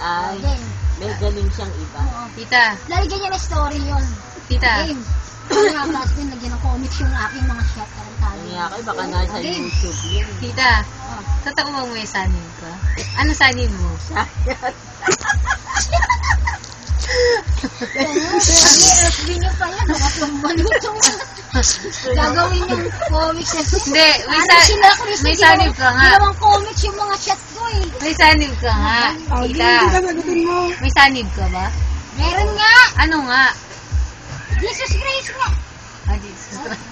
Ay, Game. may galing siyang iba. Oo. Tita, Lalagyan niya ng story yun. tita. Game. Kaya nga, classmate, lagyan ng comics yung aking mga shot. Tarantado. Kaya kayo, baka nasa Game. YouTube yun. Tita, Oh. totoo bang may sanib ka? Ano sanib mo? FB niyo pa yan. Nakatumbalot yung gagawin yung comics. Hindi, may, Ano sila, Chris? may Hindi sanib naman- ka nga. Hindi naman comics yung mga chat ko eh. May sanib ka nga, tita. sagutin mo. May sanib ka ba? Meron nga. Ano nga? Jesus Christ nga. Ah, Jesus Christ.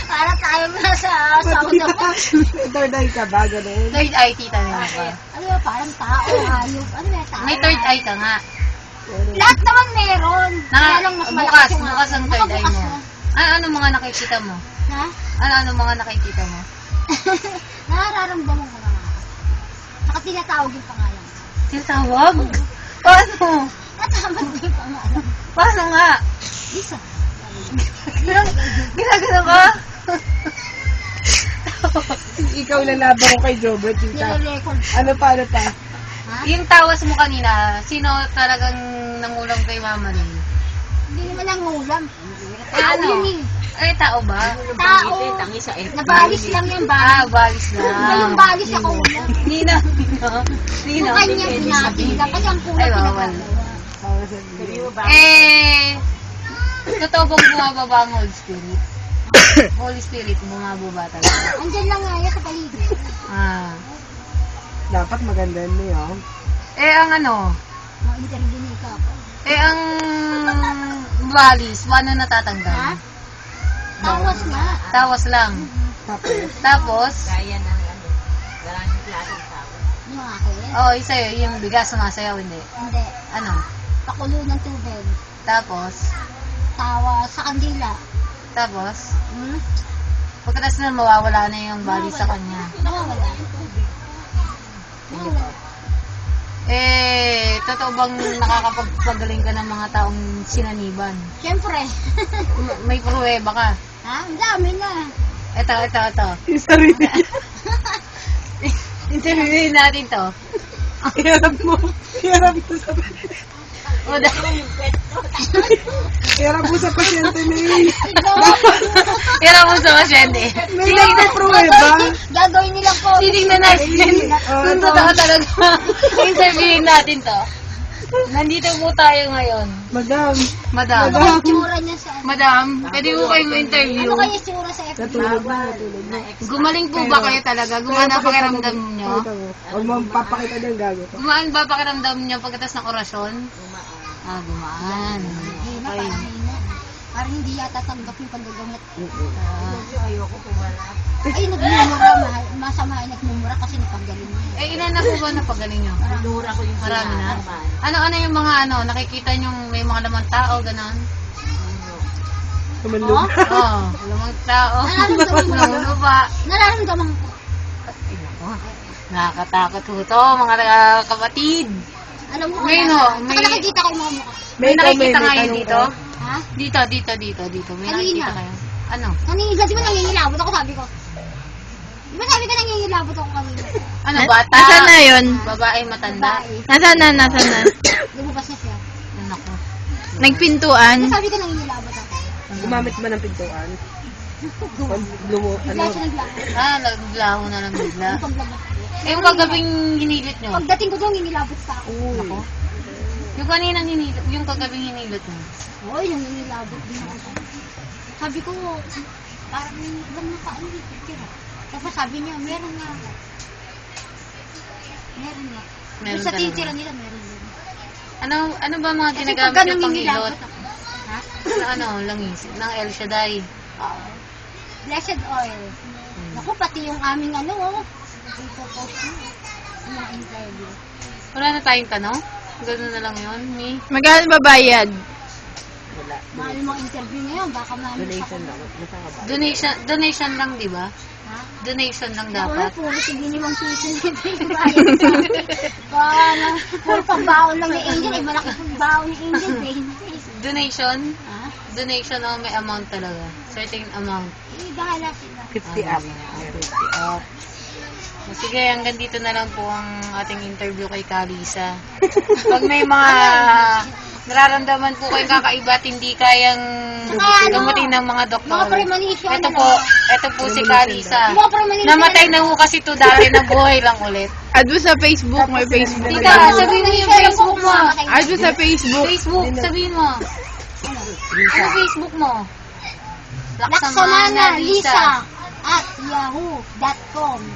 Para tayo nasa sound of... Third eye ka ba? Ganun. Third eye, tita, meron ka. Ano ba, parang tao, hayop. Ano ba, tao? May third eye ka nga. Lahat naman meron. Kaya lang mas malakas yung bukas ang third eye Nakabukas mo. na. Ano mga nakikita mo? Ha? Ano mga nakikita mo? Nararamdaman ko naman. Saka tinatawag yung pangalan. Tinatawag? Paano? Natamad ko yung pangalan. Paano nga? Isa. Ginagano ka? Ikaw lalaban ko kay Jobert, tita. Nire-record. Ano pa? Ha? Yung tawas mo kanina, sino talagang nangulam kay Mama Rin? Hindi naman ang ulam. Eh, Tao ano? yun eh. Eh, tao ba? Tao. Tangi sa FB. Nabalis lang yung Ah, balis. balis na. Ngayong balis ako ulam. Nino. Yung kanya pinakita. Kasi ang kulang Ay, bawal. pinagawa. Sabi mo ba? Totoo bang bumababa ang Holy Spirit? Holy Spirit, bumababa talaga. Andyan lang nga yan sa paligid. Ah. Dapat maganda mo yun. Ang ano? Mga interview ni Kapa. Ang balis, paano natatanggal? Ha? Tawas nga. Tawas lang. Tapos, Tapos, Kaya ng ano, maraming klaseng tao. Yung akin. isa yung bigas sumasayaw, hindi. Hindi. Ano? Pakulo ng tubig. Tapos, Tawa sa kandila. tapos, Hmm? pagkatas na mawawala na yung balis sa kanya. Nawawala. Nawawala. Totoo bang nakakapagpagaling ka ng mga taong sinaniban? Siyempre. May pruweba ka. Ha? Ang dami na. Ito. yung sarili. Interviewin natin to. Hirap mo sa Hirap mo sa pasyente ni. Hirap mo sa pasyente. May mga pruweba. Gagawin nila po. Titignan natin kung totoo talaga. Interviewin natin to. Nandito po tayo ngayon. Madam, Madam. Ano kaya itsura niya sa... Madam, pwede po kayo ma-interview. Ano kaya itsura sa FB? natulog na. Gumaling po ba kayo talaga? Gumana pakiramdam nyo? Huwag mo papakita ng gago ko. Gumaan ba pakiramdam nyo pagkatas ng orasyon? Gumaan. Hina, Okay. parang hina. Parang hindi yata tanggap yung paggagamit. Ayoko pumalap. Ay, nagmumura. Masama ay nagmumura kasi napagaling niya. Ilan na po ba napagaling nyo? Pinura ko yung Marami na? sinarapan. Ano yung mga nakikita nyo may mga lamang tao, ganon? Tumalog. Oo, lamang tao. Nararamdaman mo? Namuluba. Nararamdaman ko. Ay, nako. Nakakatakot po to, mga kapatid. Alam mo May kaya- no, Saka may- nakikita ko yung mga mukha. May nakikita may kayo tanong dito? ka? Ha? Dito. May nakikita Kanina. kayo. Ano? Nangingilag. Di ba nangingilabot ako, sabi ko? Di ba sabi ko nangingilabot ako kanina? Ano, bata? Nasaan na yun? Babae matanda? Babae. Nasaan na? Lumabas na siya. Ano ko? Nagpintuan? Di ba sabi ko nangingilabot ako? Gumamit ba ng pintuan? Bigla siya naglaho. Naglaho na lang bigla. Yung paglabas. Yung kagabing hinilit nyo? Pagdating ko doon, nangingilabot pa ako. Ako? Yung kaninang hinilit, yung kagabing hinilit nyo? Oy, nangingilabot din ako. Sabi ko, parang lang na paano yung picture. Tapos sabi niya, meron nga. Meron nga. Meron Yung sa talaga. titira nila, meron din. Ano ba mga Kasi ginagamit pagka yung nangingilabot pangilot? ako. Ha? Na langis? Ng El Shaddai? Oo. Blessed oil. Naku, pati yung aming dito post mo. Yung mga interview. Wala na tayong tanong? Ganun na lang yun, Mi? Magkano babayad? Wala. Mahal mong interview ngayon, baka mahal mo Donation lang. Masama ba? Donation lang, di ba? Ha? Donation lang Dapat. dapat. Puro sige ni Mang Sisi nito yung bayad sa Baka puro pambaon lang ni Angel. Eh, malaki pambaon ni Angel. Donation? Ha? Donation o may amount talaga. Certain amount. Eh, bahala sila. 50 up. 50 up. Sige, hanggang dito na lang po ang ating interview kay Kalisa. Pag may mga nararamdaman po kayong kakaiba at hindi kayang gamutin ng mga doktor. Mga premonition. Ito po si Kalisa. Mga premonition. Namatay na po kasi ito dahil na buhay lang ulit. Add mo sa Facebook, may Facebook. Tita, sabihin mo yung Facebook mo. Add mo sa Facebook. Facebook, sabihin mo. Ano Facebook mo? Laksamana Lisa at yahoo.com.ph.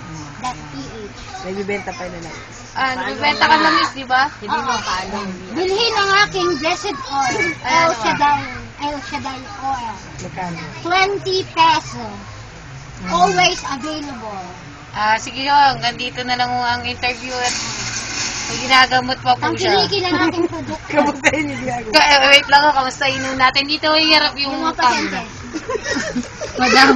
Nagbibenta pa na lang. Nagbibenta ka na miss, di ba? Hindi mo paano. Bilhin ang aking blessed oil. Ayan, El Shaddai oil. Magkano? 20 peso. Always available. Sige ho, hanggang dito na lang ho ang interview at may ginagamot pa po siya. Tangkiliki lang aking produkto. Kamustahin niyo ginagawa. Wait lang ho, kamustahin nun natin. Dito ay harap yung Yung mga pasyente. Madam.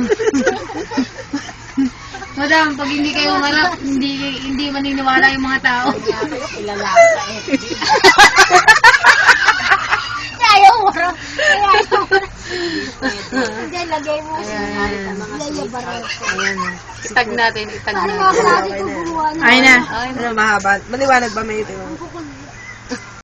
Madam, pag hindi kayo umarap, hindi maniniwala yung mga tao. Kilala ko sa FB. Ayaw mo. Ayaw mo. Hindi, lagay mo. Ayan. Lagay baril. Ayan. Itag natin, itag Ano natin. mga klase ko gumawa na? Ay na. Ay, Ano, mahaba? Maliwanag ba may ito? Ang kukulit